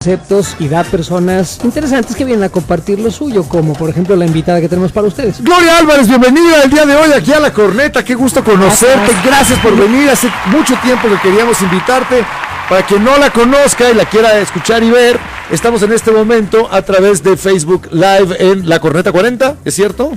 conceptos y da personas interesantes que vienen a compartir lo suyo, como por ejemplo la invitada que tenemos para ustedes. Gloria Álvarez, bienvenida el día de hoy aquí a La Corneta, qué gusto conocerte, gracias por venir, hace mucho tiempo que queríamos invitarte. Para quien no la conozca y la quiera escuchar y ver, estamos en este momento a través de Facebook Live en La Corneta 40, ¿es cierto?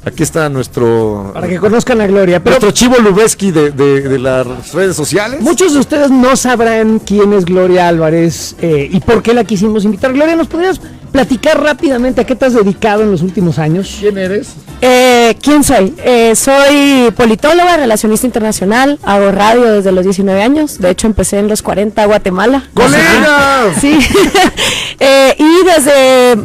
Aquí está nuestro... Para que conozcan a Gloria. Pero nuestro Chivo Lubeski de las redes sociales. Muchos de ustedes no sabrán quién es Gloria Álvarez y por qué la quisimos invitar. Gloria, ¿nos podrías platicar rápidamente a qué te has dedicado en los últimos años? ¿Quién eres? ¿Quién soy? Soy politóloga, relacionista internacional, hago radio desde los 19 años, de hecho empecé en los 40 a Guatemala. ¡Colega! Sí, y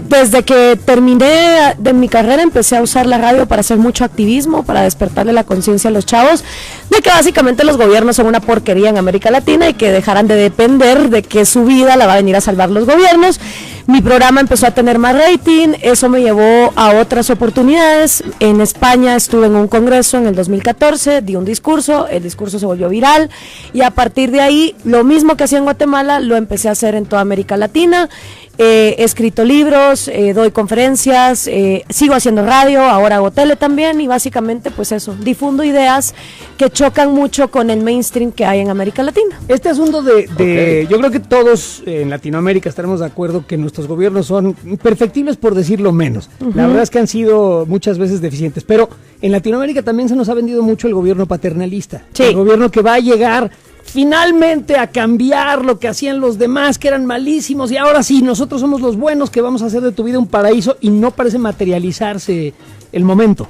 desde que terminé de mi carrera empecé a usar la radio para hacer mucho activismo, para despertarle la conciencia a los chavos de que básicamente los gobiernos son una porquería en América Latina y que dejarán de depender de que su vida la va a venir a salvar los gobiernos. Mi programa empezó a tener más rating, eso me llevó a otras oportunidades. En España estuve en un congreso en el 2014, di un discurso, el discurso se volvió viral y a partir de ahí lo mismo que hacía en Guatemala lo empecé a hacer en toda América Latina. He escrito libros, doy conferencias, sigo haciendo radio, ahora hago tele también y básicamente pues eso, difundo ideas que chocan mucho con el mainstream que hay en América Latina. Este asunto yo creo que todos en Latinoamérica estaremos de acuerdo que nuestros gobiernos son perfectibles por decirlo menos. La verdad es que han sido muchas veces deficientes, pero en Latinoamérica también se nos ha vendido mucho el gobierno paternalista. Sí. El gobierno que va a llegar finalmente a cambiar lo que hacían los demás, que eran malísimos, y ahora sí, nosotros somos los buenos que vamos a hacer de tu vida un paraíso, y no parece materializarse el momento.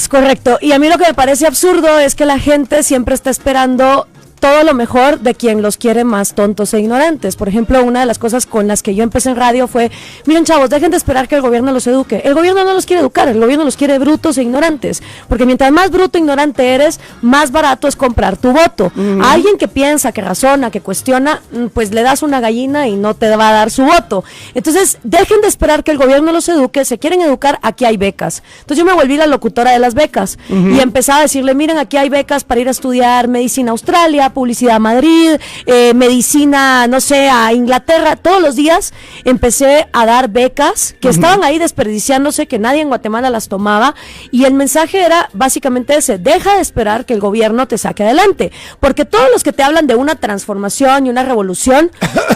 Correcto, y a mí lo que me parece absurdo es que la gente siempre está esperando todo lo mejor de quien los quiere más tontos e ignorantes. Por ejemplo, una de las cosas con las que yo empecé en radio fue, miren chavos, dejen de esperar que el gobierno los eduque. El gobierno no los quiere educar, el gobierno los quiere brutos e ignorantes, porque mientras más bruto e ignorante eres, más barato es comprar tu voto. A alguien que piensa, que razona, que cuestiona, pues le das una gallina y no te va a dar su voto. Entonces, dejen de esperar que el gobierno los eduque, se quieren educar, aquí hay becas. Entonces yo me volví la locutora de las becas y empezaba a decirle, miren, aquí hay becas para ir a estudiar medicina a Australia, publicidad a Madrid, medicina, no sé, a Inglaterra. Todos los días empecé a dar becas que estaban ahí desperdiciándose, que nadie en Guatemala las tomaba, y el mensaje era básicamente ese: deja de esperar que el gobierno te saque adelante, porque todos los que te hablan de una transformación y una revolución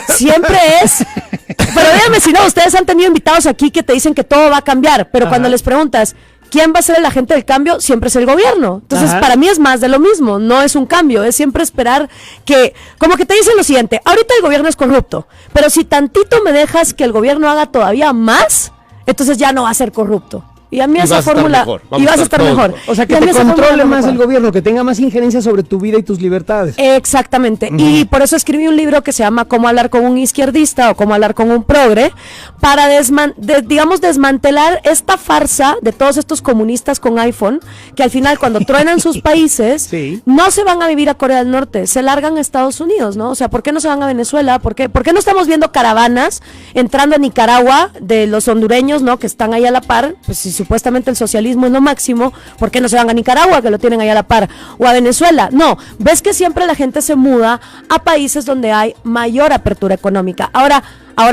siempre es... Pero díganme si no, ustedes han tenido invitados aquí que te dicen que todo va a cambiar, pero cuando les preguntas ¿quién va a ser el agente del cambio? Siempre es el gobierno. Entonces, para mí es más de lo mismo, no es un cambio, es siempre esperar que, como que te dicen lo siguiente, ahorita el gobierno es corrupto, pero si tantito me dejas que el gobierno haga todavía más, entonces ya no va a ser corrupto. Y a mí esa fórmula, y vas a estar mejor. O sea, que te controle más el gobierno, que tenga más injerencia sobre tu vida y tus libertades. Exactamente, y por eso escribí un libro que se llama Cómo hablar con un izquierdista o Cómo hablar con un progre, para desmantelar esta farsa de todos estos comunistas con iPhone, que al final cuando truenan sus países, no se van a vivir a Corea del Norte, se largan a Estados Unidos, ¿no? O sea, ¿por qué no se van a Venezuela? ¿Por qué no estamos viendo caravanas entrando a Nicaragua de los hondureños, ¿no? Que están ahí a la par, pues si supuestamente el socialismo es lo máximo, ¿por qué no se van a Nicaragua, que lo tienen ahí a la par? O a Venezuela. No, ves que siempre la gente se muda a países donde hay mayor apertura económica. Ahora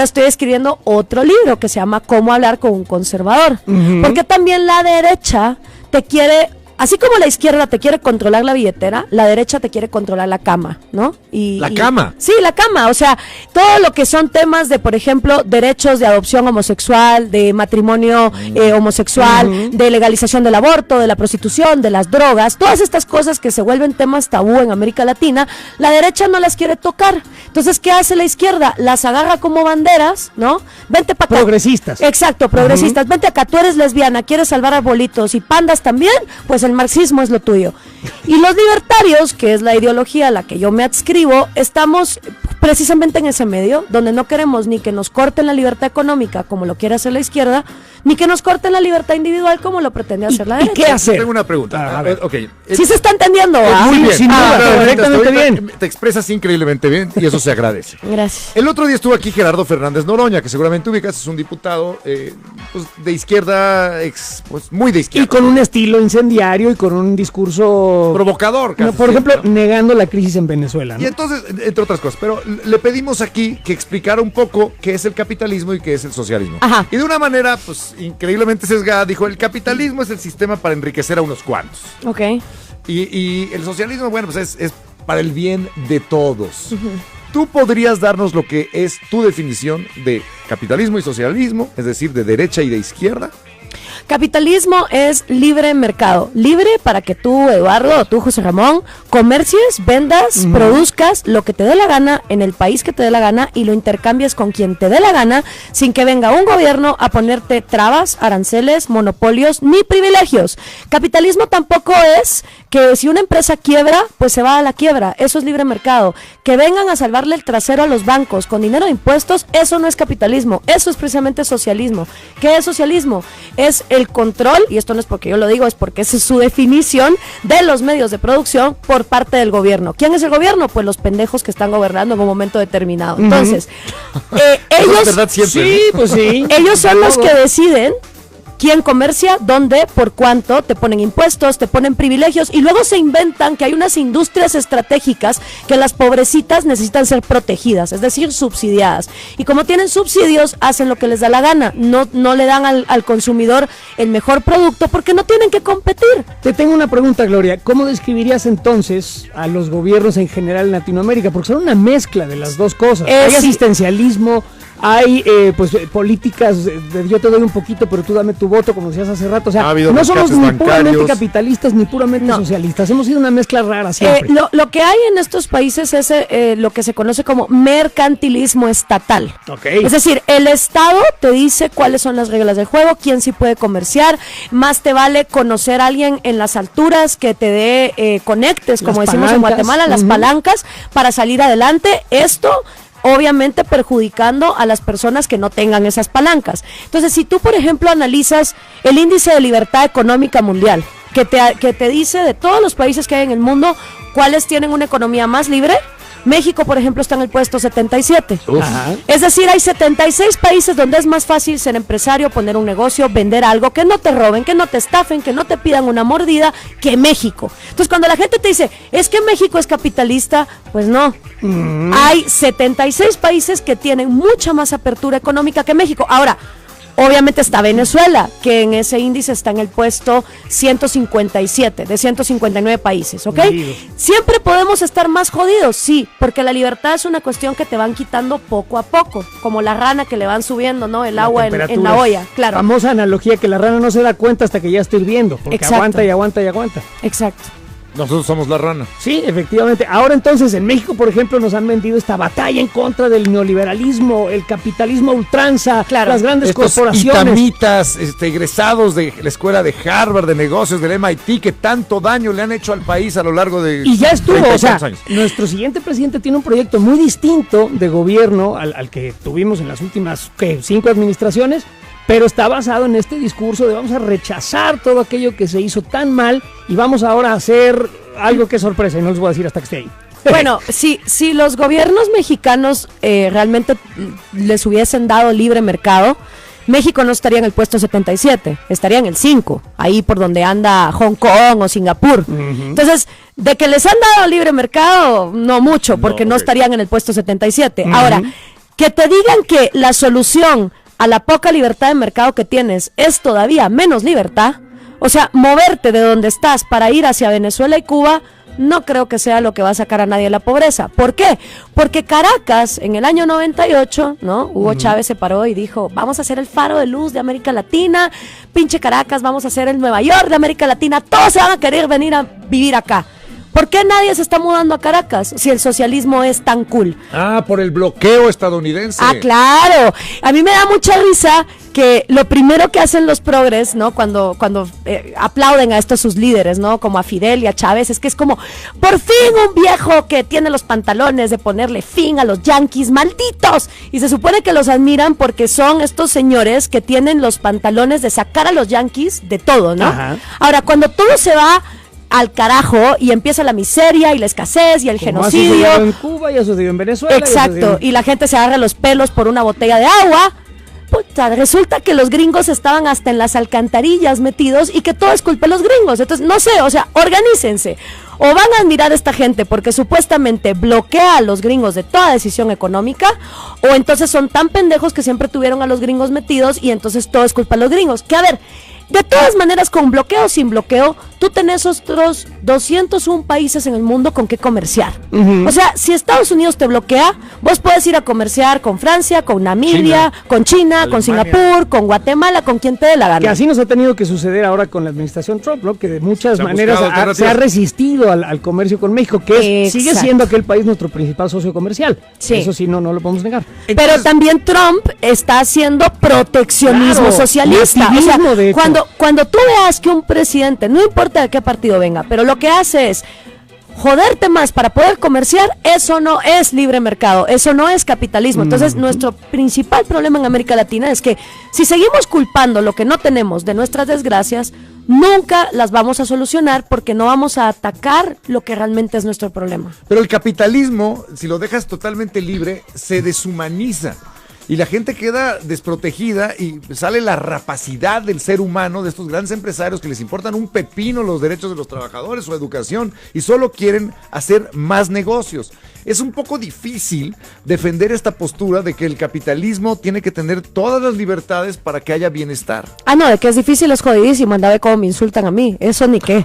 estoy escribiendo otro libro que se llama Cómo hablar con un conservador, porque también la derecha te quiere... Así como la izquierda te quiere controlar la billetera, la derecha te quiere controlar la cama, ¿no? ¿Cama? Sí, la cama, o sea, todo lo que son temas de, por ejemplo, derechos de adopción homosexual, de matrimonio homosexual, de legalización del aborto, de la prostitución, de las drogas, todas estas cosas que se vuelven temas tabú en América Latina, la derecha no las quiere tocar. Entonces, ¿qué hace la izquierda? Las agarra como banderas, ¿no? Vente para acá. Progresistas. Exacto, progresistas. Vente acá, tú eres lesbiana, quieres salvar arbolitos y pandas también, pues el marxismo es lo tuyo. Y los libertarios, que es la ideología a la que yo me adscribo, estamos precisamente en ese medio, donde no queremos ni que nos corten la libertad económica, como lo quiere hacer la izquierda, ni que nos corten la libertad individual, como lo pretende hacer la derecha. ¿Y qué hacer? Tengo una pregunta. Okay. ¿Sí se está entendiendo? Muy bien. Sin duda, perfectamente bien. Te expresas increíblemente bien y eso se agradece. Gracias. El otro día estuvo aquí Gerardo Fernández Noroña, que seguramente ubicas, es un diputado pues, de izquierda, pues, muy de izquierda. Y con un estilo incendiario escenario y con un discurso provocador. No, por ejemplo, negando la crisis en Venezuela, ¿no? Y entonces, entre otras cosas, pero le pedimos aquí que explicara un poco qué es el capitalismo y qué es el socialismo. Ajá. Y de una manera, pues, increíblemente sesgada, dijo, el capitalismo es el sistema para enriquecer a unos cuantos. Ok. Y el socialismo, bueno, pues es para el bien de todos. ¿Tú podrías darnos lo que es tu definición de capitalismo y socialismo, es decir, de derecha y de izquierda? Capitalismo es libre mercado, libre para que tú, Eduardo, o tú, José Ramón, comercies, vendas, produzcas lo que te dé la gana en el país que te dé la gana y lo intercambies con quien te dé la gana sin que venga un gobierno a ponerte trabas, aranceles, monopolios ni privilegios. Capitalismo tampoco es que si una empresa quiebra, pues se va a la quiebra, eso es libre mercado. Que vengan a salvarle el trasero a los bancos con dinero de impuestos, eso no es capitalismo, eso es precisamente socialismo. ¿Qué es socialismo? Es el control, y esto no es porque yo lo digo, es porque esa es su definición de los medios de producción por parte del gobierno. ¿Quién es el gobierno? Pues los pendejos que están gobernando en un momento determinado. Entonces, ellos... Es verdad siempre, sí, pues sí. Ellos son los que deciden quién comercia, dónde, por cuánto, te ponen impuestos, te ponen privilegios y luego se inventan que hay unas industrias estratégicas que las pobrecitas necesitan ser protegidas, es decir, subsidiadas. Y como tienen subsidios, hacen lo que les da la gana, no le dan al consumidor el mejor producto porque no tienen que competir. Te tengo una pregunta, Gloria. ¿Cómo describirías entonces a los gobiernos en general en Latinoamérica? Porque son una mezcla de las dos cosas. Hay Sí. asistencialismo, hay políticas yo te doy un poquito, pero tú dame tu voto, como decías hace rato. O sea, no somos ni puramente capitalistas ni puramente socialistas. Hemos sido una mezcla rara siempre. Lo que hay en estos países es lo que se conoce como mercantilismo estatal. Okay. Es decir, el Estado te dice cuáles son las reglas del juego, quién sí puede comerciar, más te vale conocer a alguien en las alturas que te dé conectes, como decimos en Guatemala, las palancas para salir adelante. Esto obviamente perjudicando a las personas que no tengan esas palancas. Entonces, si tú, por ejemplo, analizas el índice de libertad económica mundial, que te dice de todos los países que hay en el mundo, cuáles tienen una economía más libre, México, por ejemplo, está en el puesto 77. Es decir, hay 76 países donde es más fácil ser empresario, poner un negocio, vender algo, que no te roben, que no te estafen, que no te pidan una mordida, que México. Entonces, cuando la gente te dice, es que México es capitalista, pues no. Hay 76 países que tienen mucha más apertura económica que México. Ahora, obviamente está Venezuela, que en ese índice está en el puesto 157 de 159 países, ¿ok? Siempre podemos estar más jodidos, sí, porque la libertad es una cuestión que te van quitando poco a poco, como la rana que le van subiendo, ¿no? El agua en la olla, claro. Famosa analogía que la rana no se da cuenta hasta que ya está hirviendo, porque aguanta y aguanta y aguanta. Exacto. Nosotros somos la rana. Sí, efectivamente. Ahora entonces en México, por ejemplo, nos han vendido esta batalla en contra del neoliberalismo, el capitalismo a ultranza, las grandes corporaciones. Itamitas, egresados de la escuela de Harvard, de negocios, del MIT, que tanto daño le han hecho al país a lo largo de... Y ya estuvo, o sea, nuestro siguiente presidente tiene un proyecto muy distinto de gobierno al que tuvimos en las últimas 5 administraciones, pero está basado en este discurso de vamos a rechazar todo aquello que se hizo tan mal y vamos ahora a hacer algo que es sorpresa y no les voy a decir hasta que esté ahí. Bueno, si los gobiernos mexicanos realmente les hubiesen dado libre mercado, México no estaría en el puesto 77, estaría en el 5, ahí por donde anda Hong Kong o Singapur. Entonces, de que les han dado libre mercado, no mucho, porque no estarían en el puesto 77. Ahora, que te digan que la solución a la poca libertad de mercado que tienes es todavía menos libertad, o sea, moverte de donde estás para ir hacia Venezuela y Cuba, no creo que sea lo que va a sacar a nadie de la pobreza. ¿Por qué? Porque Caracas, en el año 98, ¿no? Hugo Chávez se paró y dijo, vamos a hacer el faro de luz de América Latina, pinche Caracas, vamos a hacer el Nueva York de América Latina, todos se van a querer venir a vivir acá. ¿Por qué nadie se está mudando a Caracas si el socialismo es tan cool? Por el bloqueo estadounidense. Claro. A mí me da mucha risa que lo primero que hacen los progres, ¿no? Cuando aplauden a estos sus líderes, ¿no? Como a Fidel y a Chávez, es que es como, por fin un viejo que tiene los pantalones de ponerle fin a los yanquis malditos. Y se supone que los admiran porque son estos señores que tienen los pantalones de sacar a los yanquis de todo, ¿no? Ahora, cuando todo se va al carajo y empieza la miseria y la escasez y el genocidio. Ha sucedido en Cuba y ha sucedido en Venezuela. Exacto, y la gente se agarra los pelos por una botella de agua. Pues resulta que los gringos estaban hasta en las alcantarillas metidos y que todo es culpa de los gringos. Entonces, no sé, o sea, organícense. O van a admirar a esta gente porque supuestamente bloquea a los gringos de toda decisión económica, o entonces son tan pendejos que siempre tuvieron a los gringos metidos y entonces todo es culpa de los gringos. Que a ver, de todas maneras, con bloqueo o sin bloqueo, tú tenés otros 201 países en el mundo con que comerciar. O sea, si Estados Unidos te bloquea, vos puedes ir a comerciar con Francia, con Namibia, con China, Alemania, con Singapur, con Guatemala, con quien te dé la gana. Que así nos ha tenido que suceder ahora con la administración Trump, ¿no? Que de muchas maneras se ha resistido al comercio con México, que sigue siendo aquel país nuestro principal socio comercial. Sí. Eso sí, no lo podemos negar. Entonces, pero también Trump está haciendo proteccionismo socialista. O sea, cuando tú veas que un presidente, no importa de qué partido venga, pero lo que hace es joderte más para poder comerciar, eso no es libre mercado, eso no es capitalismo. Entonces, nuestro principal problema en América Latina es que si seguimos culpando lo que no tenemos de nuestras desgracias, nunca las vamos a solucionar porque no vamos a atacar lo que realmente es nuestro problema. Pero el capitalismo, si lo dejas totalmente libre, se deshumaniza. Y la gente queda desprotegida y sale la rapacidad del ser humano, de estos grandes empresarios que les importan un pepino los derechos de los trabajadores, su educación, y solo quieren hacer más negocios. Es un poco difícil defender esta postura de que el capitalismo tiene que tener todas las libertades para que haya bienestar. Ah, no, de que es difícil es jodidísimo, anda a ver cómo me insultan a mí, eso ni qué.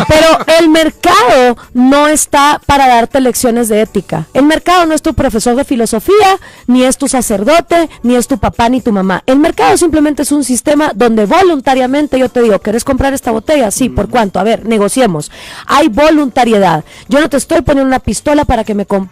Pero el mercado no está para darte lecciones de ética. El mercado no es tu profesor de filosofía, ni es tu sacerdote, ni es tu papá ni tu mamá. El mercado simplemente es un sistema donde voluntariamente yo te digo, ¿querés comprar esta botella? Sí, ¿por cuánto? A ver, negociemos. Hay voluntariedad. Yo no te estoy poniendo una pistola para que me compres,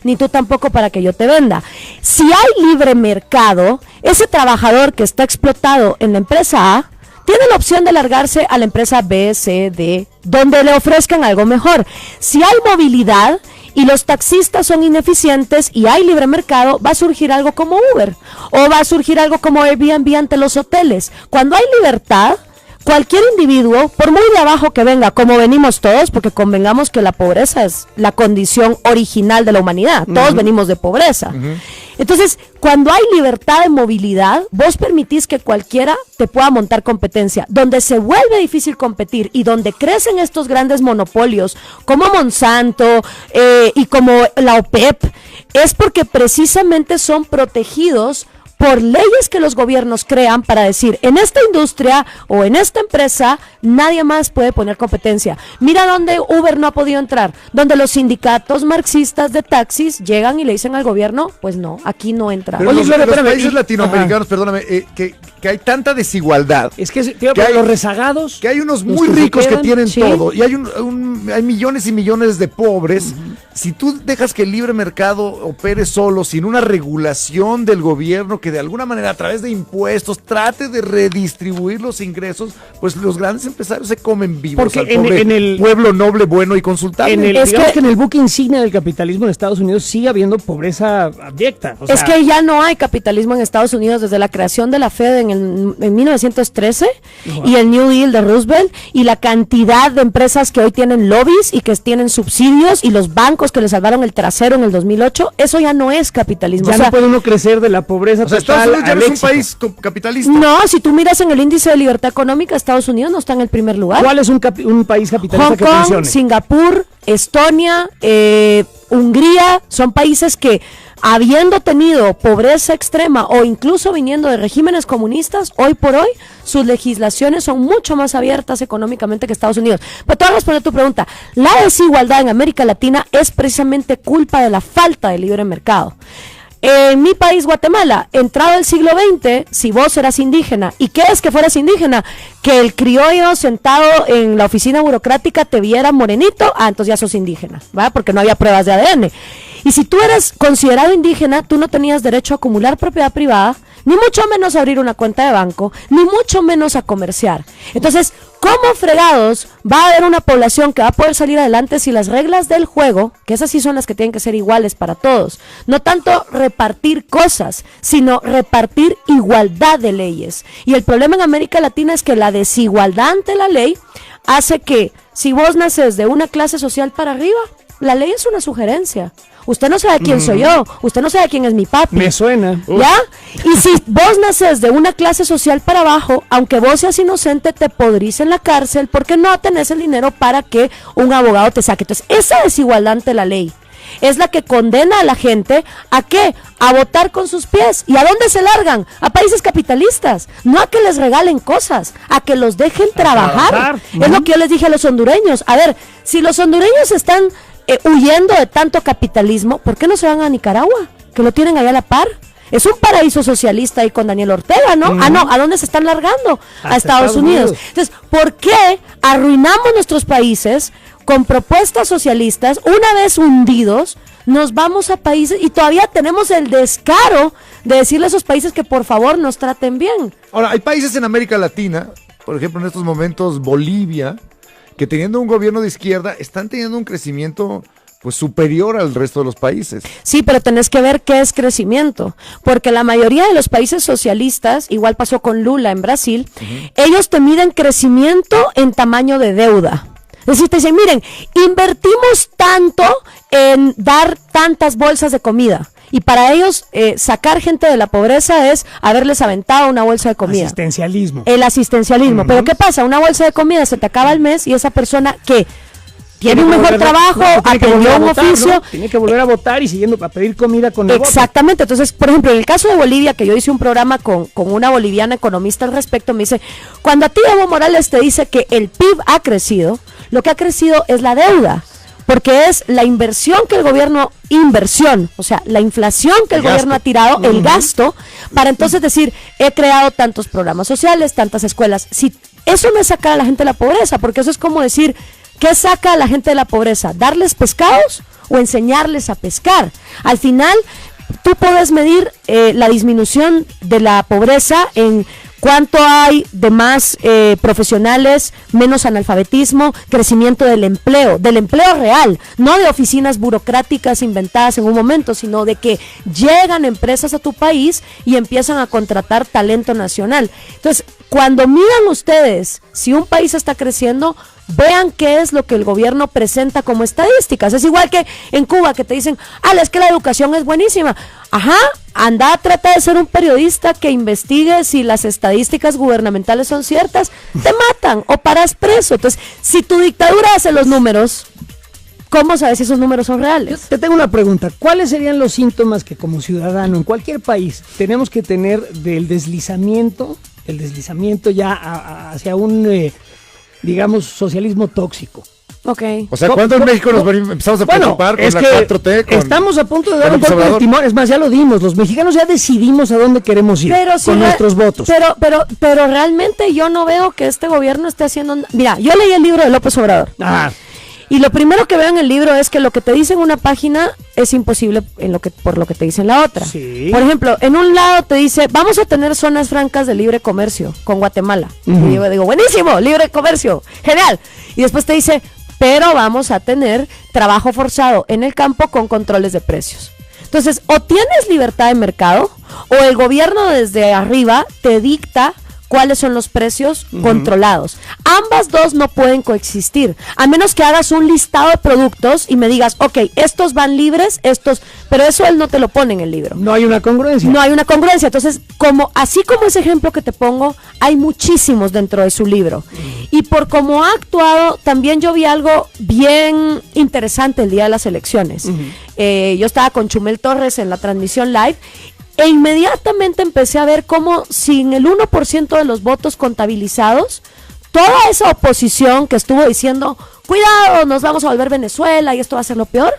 ni tú tampoco para que yo te venda. Si hay libre mercado, ese trabajador que está explotado en la empresa A tiene la opción de largarse a la empresa B, C, D, donde le ofrezcan algo mejor. Si hay movilidad y los taxistas son ineficientes y hay libre mercado, va a surgir algo como Uber o va a surgir algo como Airbnb ante los hoteles. Cuando hay libertad, cualquier individuo, por muy de abajo que venga, como venimos todos, porque convengamos que la pobreza es la condición original de la humanidad, todos venimos de pobreza. Entonces, cuando hay libertad de movilidad, vos permitís que cualquiera te pueda montar competencia. Donde se vuelve difícil competir y donde crecen estos grandes monopolios, como Monsanto y como la OPEP, es porque precisamente son protegidos por leyes que los gobiernos crean para decir, en esta industria o en esta empresa, nadie más puede poner competencia. Mira donde Uber no ha podido entrar, donde los sindicatos marxistas de taxis llegan y le dicen al gobierno, pues no, aquí no entra. Pero oye, los países latinoamericanos, perdóname, que hay tanta desigualdad. Es que hay los rezagados. Que hay unos muy ricos que tienen todo, y hay millones y millones de pobres. Si tú dejas que el libre mercado opere solo, sin una regulación del gobierno que de alguna manera a través de impuestos trate de redistribuir los ingresos, pues los grandes empresarios se comen vivos. Porque al pobre en el pueblo noble, bueno y consultable. Digamos que en el buque insignia del capitalismo en Estados Unidos sigue habiendo pobreza abyecta. O sea, es que ya no hay capitalismo en Estados Unidos desde la creación de la Fed en 1913 y el New Deal de Roosevelt y la cantidad de empresas que hoy tienen lobbies y que tienen subsidios y los bancos que le salvaron el trasero en el 2008, eso ya no es capitalismo. Ya no puede uno crecer de la pobreza. O sea, Estados Unidos ya no es un país capitalista. No, si tú miras en el índice de libertad económica, Estados Unidos no está en el primer lugar. ¿Cuál es un país capitalista Hong que Kong, funcione? Singapur, Estonia, Hungría, son países que, habiendo tenido pobreza extrema o incluso viniendo de regímenes comunistas, hoy por hoy sus legislaciones son mucho más abiertas económicamente que Estados Unidos. Pero tú vas a responder tu pregunta. La desigualdad en América Latina es precisamente culpa de la falta de libre mercado. En mi país, Guatemala, entrado el siglo XX, si vos eras indígena, ¿y qué es que fueras indígena? Que el criollo sentado en la oficina burocrática te viera morenito, entonces ya sos indígena, ¿va? Porque no había pruebas de ADN. Y si tú eras considerado indígena, tú no tenías derecho a acumular propiedad privada, ni mucho menos a abrir una cuenta de banco, ni mucho menos a comerciar. Entonces, ¿cómo fregados va a haber una población que va a poder salir adelante si las reglas del juego, que esas sí son las que tienen que ser iguales para todos, no tanto repartir cosas, sino repartir igualdad de leyes? Y el problema en América Latina es que la desigualdad ante la ley hace que si vos naces de una clase social para arriba, la ley es una sugerencia. Usted no sabe quién soy yo, usted no sabe quién es mi papi. Me suena. ¿Ya? Y si vos naces de una clase social para abajo, aunque vos seas inocente, te podrís en la cárcel porque no tenés el dinero para que un abogado te saque. Entonces, esa desigualdad ante la ley es la que condena a la gente ¿a qué? A votar con sus pies. ¿Y a dónde se largan? A países capitalistas. No a que les regalen cosas, a que los dejen trabajar. Es lo que yo les dije a los hondureños. A ver, si los hondureños están huyendo de tanto capitalismo, ¿por qué no se van a Nicaragua? Que lo tienen allá a la par. Es un paraíso socialista ahí con Daniel Ortega, ¿no? Ah, no, ¿a dónde se están largando? A Estados Unidos. Entonces, ¿por qué arruinamos nuestros países con propuestas socialistas? Una vez hundidos, nos vamos a países y todavía tenemos el descaro de decirle a esos países que por favor nos traten bien. Ahora, hay países en América Latina, por ejemplo, en estos momentos Bolivia, que teniendo un gobierno de izquierda, están teniendo un crecimiento pues superior al resto de los países. Sí, pero tenés que ver qué es crecimiento, porque la mayoría de los países socialistas, igual pasó con Lula en Brasil, ellos te miden crecimiento en tamaño de deuda. Es decir, te dicen, miren, invertimos tanto en dar tantas bolsas de comida. Y para ellos, sacar gente de la pobreza es haberles aventado una bolsa de comida. Asistencialismo. El asistencialismo. Pero ¿qué pasa? Una bolsa de comida se te acaba el mes y esa persona que tiene un mejor trabajo, aprendió un oficio. ¿No? Tiene que volver a votar y siguiendo a pedir comida con el Exactamente. Voto. Entonces, por ejemplo, en el caso de Bolivia, que yo hice un programa con una boliviana economista al respecto, me dice, cuando a ti Evo Morales te dice que el PIB ha crecido, lo que ha crecido es la deuda. Porque es la inversión que el gobierno, o sea, la inflación que el gobierno ha tirado, el gasto, para entonces decir, he creado tantos programas sociales, tantas escuelas. Si eso no es sacar a la gente de la pobreza, porque eso es como decir, ¿qué saca a la gente de la pobreza? ¿Darles pescados o enseñarles a pescar? Al final, tú puedes medir la disminución de la pobreza en cuánto hay de más profesionales, menos analfabetismo, crecimiento del empleo real, no de oficinas burocráticas inventadas en un momento, sino de que llegan empresas a tu país y empiezan a contratar talento nacional. Entonces, cuando miran ustedes si un país está creciendo, vean qué es lo que el gobierno presenta como estadísticas. Es igual que en Cuba, que te dicen, es que la educación es buenísima. Ajá, anda, trata de ser un periodista que investigue si las estadísticas gubernamentales son ciertas, te matan o paras preso. Entonces, si tu dictadura hace los números, ¿cómo sabes si esos números son reales? Yo te tengo una pregunta. ¿Cuáles serían los síntomas que como ciudadano en cualquier país tenemos que tener del deslizamiento ya hacia un, digamos, socialismo tóxico? Ok. O sea, ¿cuándo en México nos empezamos a preocupar con la 4T? Estamos a punto de dar un golpe de timón. Es más, ya lo dimos. Los mexicanos ya decidimos a dónde queremos ir con nuestros votos. Pero realmente yo no veo que este gobierno esté haciendo... Mira, yo leí el libro de López Obrador. Y lo primero que veo en el libro es que lo que te dice en una página es imposible por lo que te dice en la otra. Sí. Por ejemplo, en un lado te dice, vamos a tener zonas francas de libre comercio con Guatemala. Y yo digo, buenísimo, libre comercio, genial. Y después te dice, pero vamos a tener trabajo forzado en el campo con controles de precios. Entonces, o tienes libertad de mercado, o el gobierno desde arriba te dicta cuáles son los precios controlados. Ambas dos no pueden coexistir, a menos que hagas un listado de productos y me digas, ok, estos van libres, pero eso él no te lo pone en el libro. No hay una congruencia. No hay una congruencia. Entonces, así como ese ejemplo que te pongo, hay muchísimos dentro de su libro. Y por cómo ha actuado, también yo vi algo bien interesante el día de las elecciones. Yo estaba con Chumel Torres en la transmisión live, e inmediatamente empecé a ver cómo sin el 1% de los votos contabilizados, toda esa oposición que estuvo diciendo, cuidado, nos vamos a volver Venezuela y esto va a ser lo peor,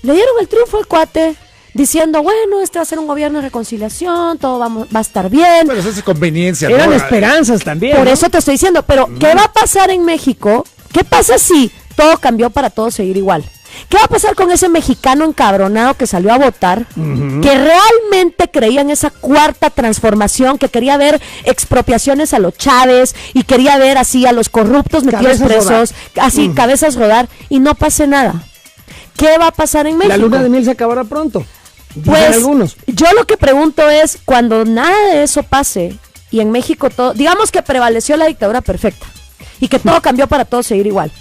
le dieron el triunfo al cuate, diciendo, bueno, este va a ser un gobierno de reconciliación, todo va a estar bien. Pero eso es conveniencia. Eran esperanzas también. Por eso te estoy diciendo, pero ¿qué va a pasar en México? ¿Qué pasa si todo cambió para todos seguir igual? ¿Qué va a pasar con ese mexicano encabronado que salió a votar, que realmente creía en esa cuarta transformación, que quería ver expropiaciones a los Chávez y quería ver así a los corruptos metidos presos, así cabezas rodar, y no pase nada? ¿Qué va a pasar en México? La luna de miel se acabará pronto. Pues algunos. Yo lo que pregunto es, cuando nada de eso pase y en México todo, digamos que prevaleció la dictadura perfecta y que todo cambió para todos seguir igual,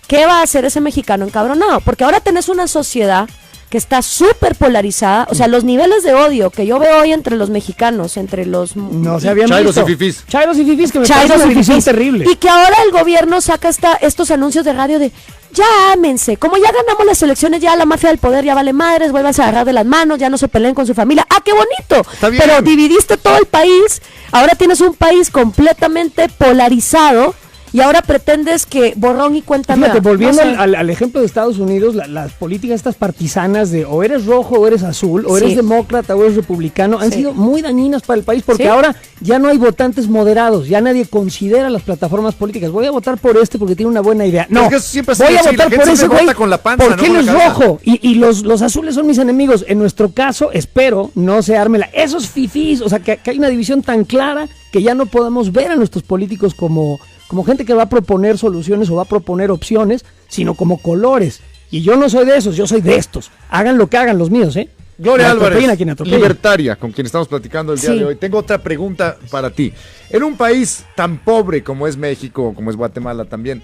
¿qué va a hacer ese mexicano encabronado? Porque ahora tenés una sociedad que está súper polarizada, o sea, los niveles de odio que yo veo hoy entre los mexicanos, entre los... No se habían Chairos visto. y fifís. Chairos y fifís, que me Chairos parece una y división fifís. terrible. Y que ahora el gobierno saca estos anuncios de radio de ya ámense, como ya ganamos las elecciones, ya la mafia del poder ya vale madres, vuélvanse a agarrar de las manos, ya no se peleen con su familia. ¡Ah, qué bonito! Está bien. Pero dividiste todo el país, ahora tienes un país completamente polarizado y ahora pretendes que borrón y cuenta nueva. Fíjate, volviendo No sé. al ejemplo de Estados Unidos, las políticas estas partisanas de o eres rojo o eres azul, o eres Sí. demócrata o eres republicano, han Sí. sido muy dañinas para el país, porque Sí. ahora ya no hay votantes moderados, ya nadie considera las plataformas políticas. Voy a votar por este porque tiene una buena idea. No, Es que eso siempre ha sido voy a así, la votar gente por ese siempre güey vota con la panza, porque no él con es la cabeza. rojo y los azules son mis enemigos. En nuestro caso, espero no se ármela. Esos fifís, o sea, que hay una división tan clara que ya no podemos ver a nuestros políticos como gente que va a proponer soluciones o va a proponer opciones, sino como colores. Y yo no soy de esos, yo soy de estos. Hagan lo que hagan los míos, ¿eh? Gloria Me Álvarez, atropellen a quien atropellen. libertaria, con quien estamos platicando el día Sí. de hoy. Tengo otra pregunta para ti. En un país tan pobre como es México, como es Guatemala también,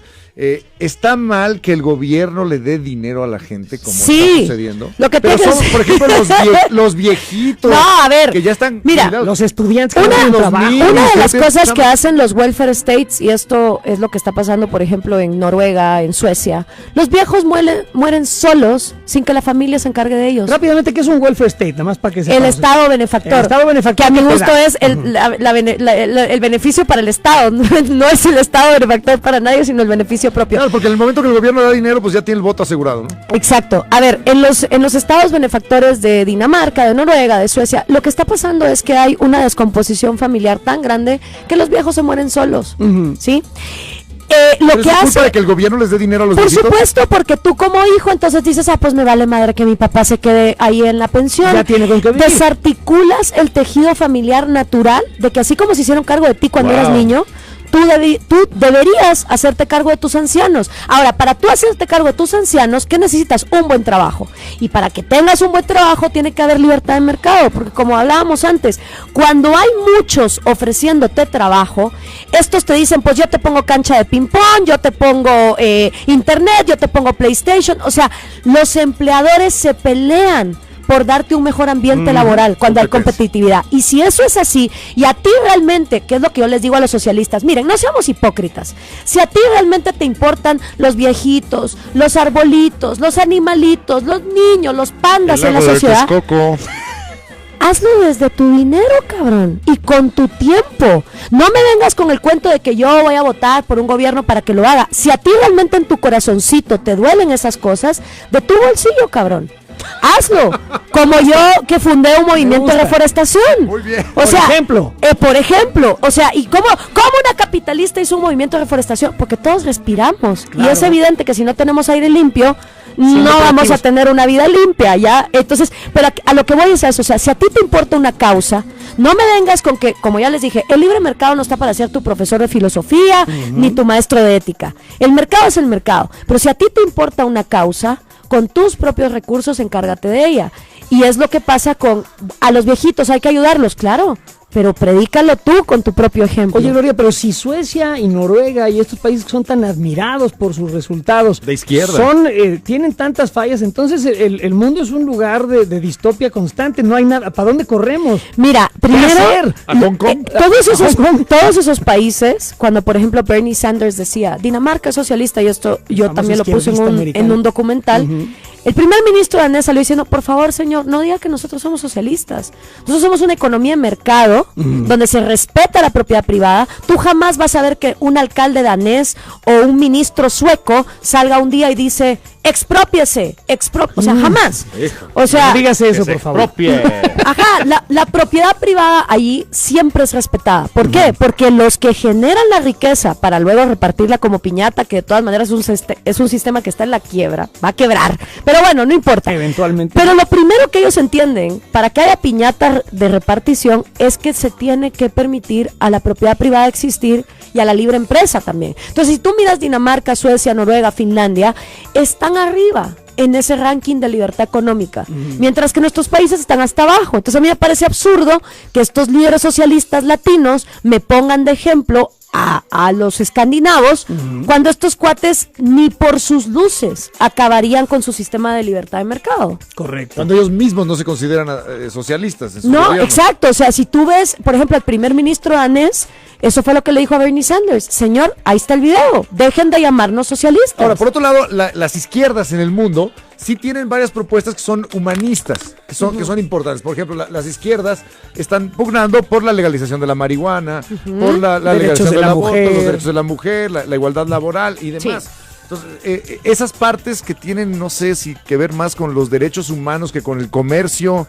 ¿está mal que el gobierno le dé dinero a la gente como Sí. está sucediendo? Lo que Pero tienes- son, por ejemplo, los viejitos No, a ver, que ya están mira, jubilados. Los estudiantes que Una- no tienen los trabajo. niños. Una de las Ustedes cosas que están- hacen los welfare states, y esto es lo que está pasando, por ejemplo, en Noruega, en Suecia, los viejos mueren solos sin que la familia se encargue de ellos. Rápidamente, ¿qué es un welfare state? Nada más para que El sepamos. Estado benefactor. El Estado benefactor que a mi que te gusto da. es el beneficio para el Estado. No es el Estado benefactor para nadie, sino el beneficio propio. Claro, porque en el momento que el gobierno da dinero, pues ya tiene el voto asegurado, ¿no? Exacto. A ver, en los estados benefactores de Dinamarca, de Noruega, de Suecia, lo que está pasando es que hay una descomposición familiar tan grande que los viejos se mueren solos. ¿Sí? Lo ¿Pero que es culpa hace... de que el gobierno les dé dinero a los Por viejitos? supuesto, porque tú como hijo entonces dices, pues me vale madre que mi papá se quede ahí en la pensión. Ya tiene con qué vivir. Desarticulas el tejido familiar natural de que así como se hicieron cargo de ti cuando Wow. eras niño, tú deberías hacerte cargo de tus ancianos. Ahora, para tú hacerte cargo de tus ancianos, ¿qué necesitas? Un buen trabajo. Y para que tengas un buen trabajo tiene que haber libertad de mercado, porque como hablábamos antes, cuando hay muchos ofreciéndote trabajo, estos te dicen, pues yo te pongo cancha de ping-pong, yo te pongo internet, yo te pongo PlayStation. O sea, los empleadores se pelean por darte un mejor ambiente laboral cuando hay competitividad. Y si eso es así, y a ti realmente, que es lo que yo les digo a los socialistas, miren, no seamos hipócritas. Si a ti realmente te importan los viejitos, los arbolitos, los animalitos, los niños, los pandas en la sociedad, hazlo desde tu dinero, cabrón, y con tu tiempo. No me vengas con el cuento de que yo voy a votar por un gobierno para que lo haga. Si a ti realmente en tu corazoncito te duelen esas cosas, de tu bolsillo, cabrón. Hazlo, como yo que fundé un movimiento de gusta. reforestación. Muy bien. O sea, ejemplo. por ejemplo, o sea, ¿y cómo una capitalista hizo un movimiento de reforestación? Porque todos respiramos. Y Claro. es evidente que si no tenemos aire limpio, no no vamos a producimos. tener una vida limpia, ¿ya? Entonces, pero a lo que voy es a eso, o sea, si a ti te importa una causa, no me vengas con que, como ya les dije, el libre mercado no está para ser tu profesor de filosofía, ni tu maestro de ética. El mercado es el mercado, pero si a ti te importa una causa, con tus propios recursos encárgate de ella. Y es lo que pasa a los viejitos, hay que ayudarlos, claro, pero predícalo tú con tu propio ejemplo. Oye, Gloria, pero si Suecia y Noruega y estos países que son tan admirados por sus resultados De izquierda. tienen tantas fallas, entonces el mundo es un lugar de distopia constante, no hay nada. ¿Para dónde corremos? Mira, primero, hacer? ¿A Hong Kong? todos esos países, cuando por ejemplo Bernie Sanders decía, Dinamarca es socialista, y esto yo famoso también lo puse izquierdista en americano. un documental, el primer ministro danés salió diciendo, por favor señor, no diga que nosotros somos socialistas, nosotros somos una economía de mercado, donde se respeta la propiedad privada. Tú jamás vas a ver que un alcalde danés o un ministro sueco salga un día y dice, exprópiese, o sea, jamás. O sea, No digas eso, por favor. ajá, la propiedad privada ahí siempre es respetada. ¿Por qué? Porque los que generan la riqueza para luego repartirla como piñata, que de todas maneras es un sistema que está en la quiebra, va a quebrar. Pero bueno, no importa. Eventualmente. Pero lo primero que ellos entienden, para que haya piñata de repartición, es que se tiene que permitir a la propiedad privada existir y a la libre empresa también. Entonces, si tú miras Dinamarca, Suecia, Noruega, Finlandia, están arriba. en ese ranking de libertad económica, mientras que nuestros países están hasta abajo. Entonces a mí me parece absurdo que estos líderes socialistas latinos me pongan de ejemplo a los escandinavos, cuando estos cuates ni por sus luces acabarían con su sistema de libertad de mercado. Correcto. Cuando ellos mismos no se consideran socialistas. En su No, gobierno. exacto. O sea, si tú ves, por ejemplo, al primer ministro danés, eso fue lo que le dijo a Bernie Sanders. Señor, ahí está el video. Dejen de llamarnos socialistas. Ahora, por otro lado, las izquierdas en el mundo sí tienen varias propuestas que son humanistas, que son importantes. Por ejemplo, las izquierdas están pugnando por la legalización de la marihuana, por la legalización del aborto, los derechos de la mujer, la igualdad laboral y demás. Sí. Entonces, esas partes que tienen, no sé si que ver más con los derechos humanos que con el comercio,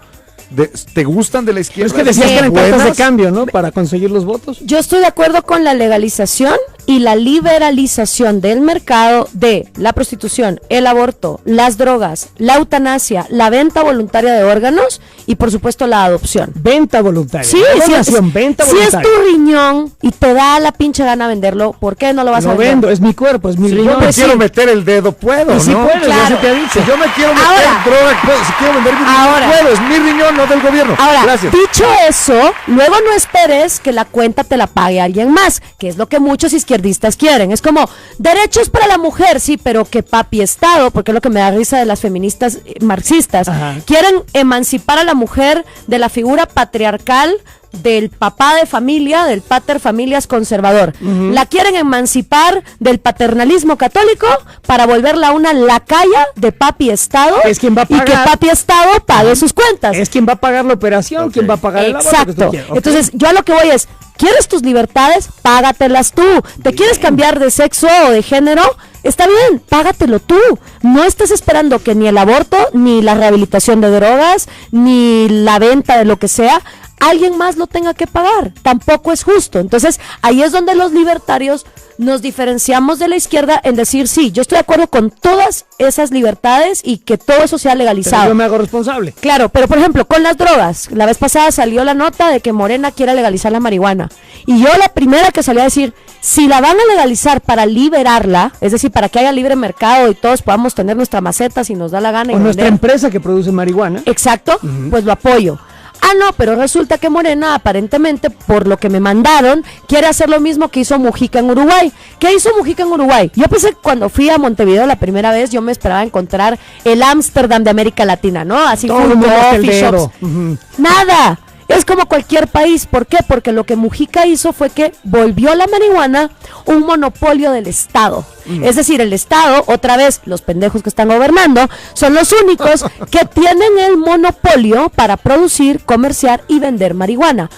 ¿te gustan de la izquierda? Es que decías que eran cartas de ¿Buenas? cambio, ¿no? Para conseguir los votos. Yo estoy de acuerdo con la legalización y la liberalización del mercado de la prostitución, el aborto, las drogas, la eutanasia, la venta voluntaria de órganos y por supuesto la adopción. Venta voluntaria. Sí, Venta si voluntaria. es tu riñón y te da la pinche gana venderlo, ¿por qué no lo vas a Lo vender? vendo, es mi cuerpo, es mi Si riñón. yo me Pues quiero sí. meter el dedo, puedo, Y si ¿no? puedes, ya Claro. se te ha dicho. Si yo me quiero meter Ahora. droga, puedo. Si quiero vender mi riñón, Ahora. puedo. Es mi riñón, no del gobierno. Ahora, Gracias. dicho eso, luego no esperes que la cuenta te la pague alguien más, que es lo que muchos izquierdistas quieren. Es como, derechos para la mujer, sí, pero que papi Estado, porque es lo que me da risa de las feministas marxistas, Ajá. quieren emancipar a la mujer de la figura patriarcal del papá de familia, del pater familias conservador. La quieren emancipar del paternalismo católico para volverla una lacaya de papi Estado, Es quien va a y que pagar. papi Estado pague sus cuentas. Es quien va a pagar la operación, Ok. quien va a pagar el aborto. que tú Exacto. quieras. Ok. Entonces, yo a lo que voy es, ¿quieres tus libertades? Págatelas tú. ¿Te quieres cambiar de sexo o de género? Está bien, págatelo tú. No estés esperando que ni el aborto, ni la rehabilitación de drogas, ni la venta de lo que sea, alguien más lo tenga que pagar. Tampoco es justo. Entonces, ahí es donde los libertarios nos diferenciamos de la izquierda en decir, sí, yo estoy de acuerdo con todas esas libertades y que todo eso sea Pero legalizado. yo me hago responsable. Claro, pero por ejemplo, con las drogas, la vez pasada salió la nota de que Morena quiere legalizar la marihuana. Y yo la primera que salí a decir, si la van a legalizar para liberarla, es decir, para que haya libre mercado y todos podamos tener nuestra maceta si nos da la gana y O nuestra vender. empresa que produce marihuana. Exacto, pues lo apoyo. Ah, no, pero resulta que Morena, aparentemente, por lo que me mandaron, quiere hacer lo mismo que hizo Mujica en Uruguay. ¿Qué hizo Mujica en Uruguay? Yo pensé que cuando fui a Montevideo la primera vez, yo me esperaba encontrar el Ámsterdam de América Latina, ¿no? Así Todo el full mundo hasta el coffee dedo. shops. Ujú. Nada. Es como cualquier país. ¿Por qué? Porque lo que Mujica hizo fue que volvió la marihuana un monopolio del Estado. Es decir, el Estado, otra vez, los pendejos que están gobernando, son los únicos que tienen el monopolio para producir, comerciar y vender marihuana.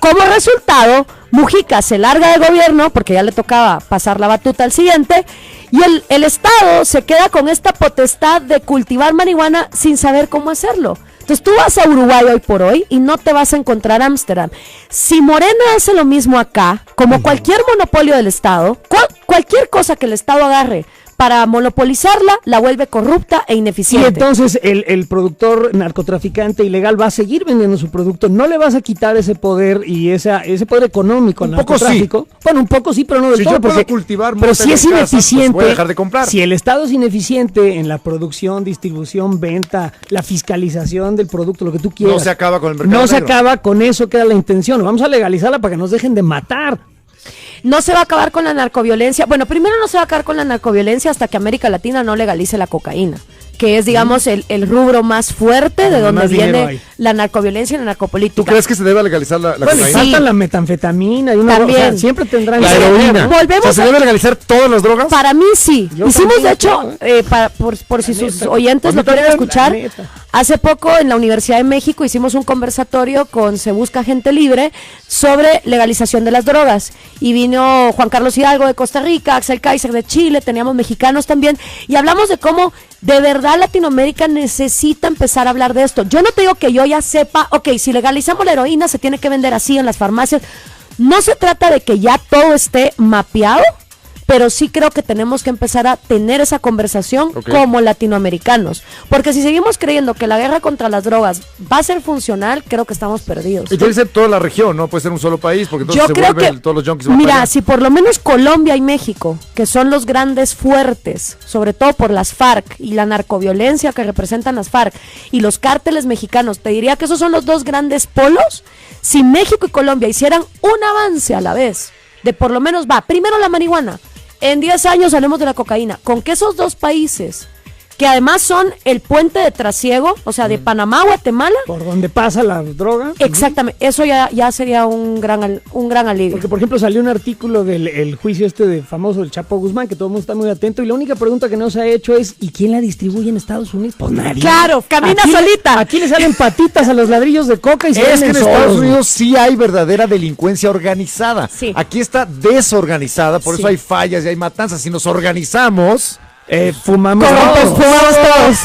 Como resultado, Mujica se larga del gobierno porque ya le tocaba pasar la batuta al siguiente y el Estado se queda con esta potestad de cultivar marihuana sin saber cómo hacerlo. Entonces tú vas a Uruguay hoy por hoy y no te vas a encontrar Ámsterdam. Si Morena hace lo mismo acá, como cualquier monopolio del Estado, cualquier cosa que el Estado agarre para monopolizarla, la vuelve corrupta e Y ineficiente. entonces el productor narcotraficante ilegal va a seguir vendiendo su producto. No le vas a quitar ese poder y ese poder económico al Un poco narcotráfico. Bueno, un poco sí, pero no del Si todo. yo puedo porque, cultivar pero mota si en es mi casa, pues ineficiente, voy a dejar de comprar. si el Estado es ineficiente en la producción, distribución, venta, la fiscalización del producto, lo que tú quieras. No se acaba con el mercado No se negro. acaba con eso, que era la intención. Vamos a legalizarla para que nos dejen de matar. No se va a acabar con la narcoviolencia. Bueno, primero no se va a acabar con la narcoviolencia hasta que América Latina no legalice la cocaína, que es, digamos, el rubro más fuerte de Donde donde más dinero viene hay. la narcoviolencia y la narcopolítica. ¿Tú crees que se debe legalizar la Bueno, y cocaína? sí. falta la metanfetamina y una También. o sea, siempre tendrán La que heroína. tener, ¿no? Volvemos O sea, ¿se a- debe legalizar todas las drogas? Para mí sí. Yo Hicimos, también de hecho, creo, por si sus neta. oyentes A mí lo quieren también, escuchar, la neta. hace poco en la Universidad de México hicimos un conversatorio con Se Busca Gente Libre sobre legalización de las drogas. Y vino Juan Carlos Hidalgo de Costa Rica, Axel Kaiser de Chile, teníamos mexicanos también, y hablamos de cómo de verdad Latinoamérica necesita empezar a hablar de esto. Yo no te digo que yo ya sepa, ok, si legalizamos la heroína se tiene que vender así en las farmacias. No se trata de que ya todo esté mapeado, pero sí creo que tenemos que empezar a tener esa conversación como latinoamericanos, porque si seguimos creyendo que la guerra contra las drogas va a ser funcional, creo que estamos perdidos. Y tiene que ser toda la región, no puede ser un solo país, porque entonces Yo se creo vuelven que, todos los junkies. mira, si por lo menos Colombia y México, que son los grandes fuertes, sobre todo por las FARC y la narcoviolencia que representan las FARC y los cárteles mexicanos, te diría que esos son los dos grandes polos. Si México y Colombia hicieran un avance a la vez, de por lo menos primero la marihuana, en 10 años salimos de la cocaína, con que esos dos países, que además son el puente de trasiego, o sea, de Panamá a Guatemala, por donde pasa la droga. Exactamente, eso ya sería un gran alivio. Porque, por ejemplo, salió un artículo del juicio de famoso del Chapo Guzmán, que todo el mundo está muy atento, y la única pregunta que no se ha hecho es, ¿y quién la distribuye en Estados Unidos? Pues nadie. Claro, camina solita. Aquí le salen patitas a los ladrillos de coca y se Es que en venden Estados solos. Unidos sí hay verdadera delincuencia organizada. Sí. Aquí está desorganizada, por eso hay fallas y hay matanzas. Si nos organizamos... Fumamos todos.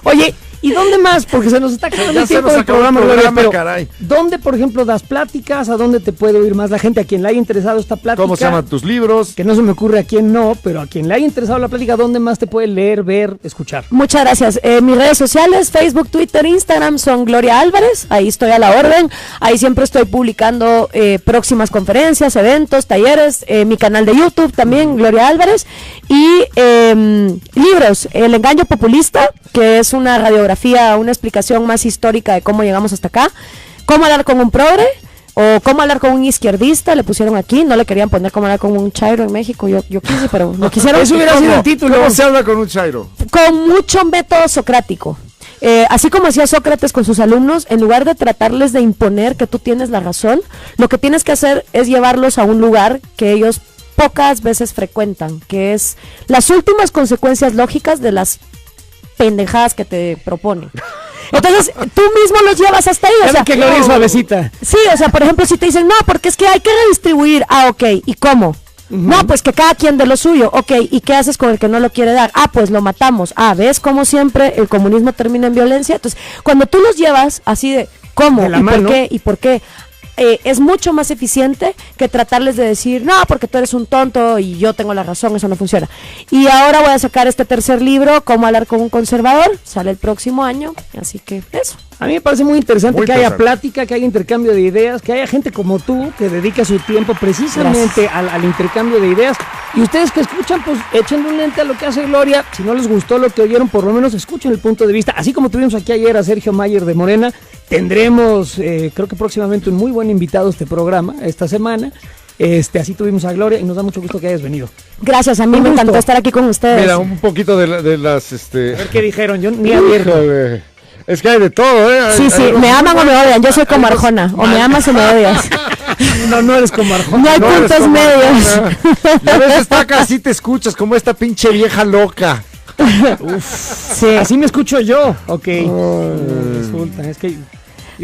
Oye, ¿y dónde más? Porque se nos está acabando Ya el se tiempo nos del acabó el programa, programa, pero caray. ¿dónde, por ejemplo, das pláticas? ¿A dónde te puede oír más la gente? ¿A quien le haya interesado esta plática? ¿Cómo se llaman tus libros? Que no se me ocurre a quién no, pero a quien le haya interesado la plática, ¿dónde más te puede leer, ver, escuchar? Muchas gracias. Mis redes sociales, Facebook, Twitter, Instagram son Gloria Álvarez, ahí estoy a la orden, ahí siempre estoy publicando próximas conferencias, eventos, talleres, mi canal de YouTube también, Gloria Álvarez, y libros, El engaño populista, que es una radiografía, una explicación más histórica de cómo llegamos hasta acá, cómo hablar con un progre, o cómo hablar con un izquierdista, le pusieron aquí, no le querían poner cómo hablar con un chairo en México, yo quise, pero no quisieron. Eso hubiera sido el título. ¿Cómo se habla con un chairo? Con mucho método socrático. Así como hacía Sócrates con sus alumnos, en lugar de tratarles de imponer que tú tienes la razón, lo que tienes que hacer es llevarlos a un lugar que ellos pocas veces frecuentan, que es las últimas consecuencias lógicas de las pendejadas que te proponen. Entonces, tú mismo los llevas hasta ahí. O sea, que Gloria es suavecita. Sí, o sea, por ejemplo, si te dicen, no, porque es que hay que redistribuir. Ah, ok, ¿y cómo? No, pues que cada quien de lo suyo. Ok, ¿y qué haces con el que no lo quiere dar? Ah, pues lo matamos. Ah, ¿ves cómo siempre el comunismo termina en violencia? Entonces, cuando tú los llevas así de, ¿cómo? ¿Y por qué? ¿Y por qué? Es mucho más eficiente que tratarles de decir, no, porque tú eres un tonto y yo tengo la razón, eso no funciona. Y ahora voy a sacar este tercer libro, Cómo hablar con un conservador, sale el próximo año, así que eso. A mí me parece muy interesante que haya plática, que haya intercambio de ideas, que haya gente como tú que dedica su tiempo precisamente al intercambio de ideas. Y ustedes que escuchan, pues échenle un lente a lo que hace Gloria. Si no les gustó lo que oyeron, por lo menos escuchen el punto de vista. Así como tuvimos aquí ayer a Sergio Mayer de Morena, tendremos, creo que próximamente, un muy buen invitado a este programa, esta semana. Así tuvimos a Gloria y nos da mucho gusto que hayas venido. Gracias, a mí me encantó estar aquí con ustedes. Mira, un poquito de las... A ver qué dijeron, yo ni abierto. Es que hay de todo, ¿eh? Sí, me aman o me odian, yo soy como Arjona, o me amas o me odias. No eres como Arjona. No hay puntos medios. Y a veces está acá, así te escuchas, como esta pinche vieja loca. Sí. Así me escucho yo. Ok. Resulta, es que...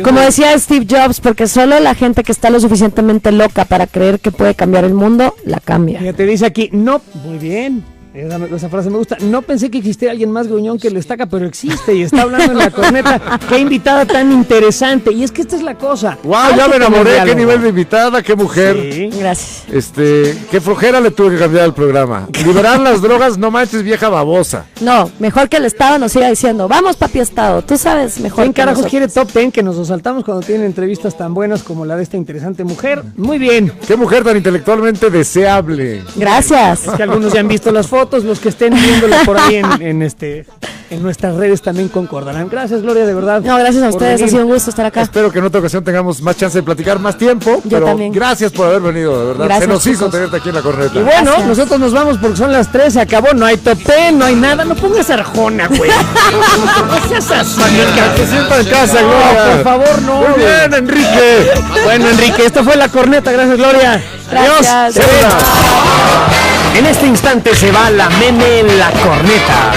Como decía Steve Jobs, porque solo la gente que está lo suficientemente loca para creer que puede cambiar el mundo, la cambia. Fíjate, dice aquí, no, muy bien, esa frase me gusta, no pensé que existiera alguien más gruñón que el Estaca, pero existe y está hablando en la corneta. Qué invitada tan interesante, y es que esta es la cosa. Wow, ya me enamoré, qué nivel de invitada, qué mujer. Sí. Gracias. Qué flojera le tuve que cambiar el programa. Liberar las drogas, no manches, vieja babosa. No, mejor que el Estado nos siga diciendo, vamos papi Estado, tú sabes mejor. ¿Quién que carajos nosotros. quiere Top 10 que nos lo saltamos cuando tienen entrevistas tan buenas como la de esta interesante mujer? Muy bien. Qué mujer tan intelectualmente deseable. Gracias. Es que algunos ya han visto las fotos, los que estén viéndola por ahí en nuestras redes también concordarán. Gracias, Gloria, de verdad. No, gracias a ustedes, ha sido un gusto estar acá. Espero que en otra ocasión tengamos más chance de platicar más tiempo. Yo pero también. Gracias por haber venido, de verdad. Gracias, Se nos hizo chicos. tenerte aquí en la corneta. Y bueno, Gracias. nosotros nos vamos porque son las 3, se acabó, no hay Top 10, no hay nada, no pongas Arjona, güey. No seas así. Que te sienta en casa, No, Gloria. por favor, no. Muy bien, Enrique. Bueno, Enrique, esta fue la corneta, gracias, Gloria. Gracias. Adiós. Se ve. En este instante se va la meme en la corneta.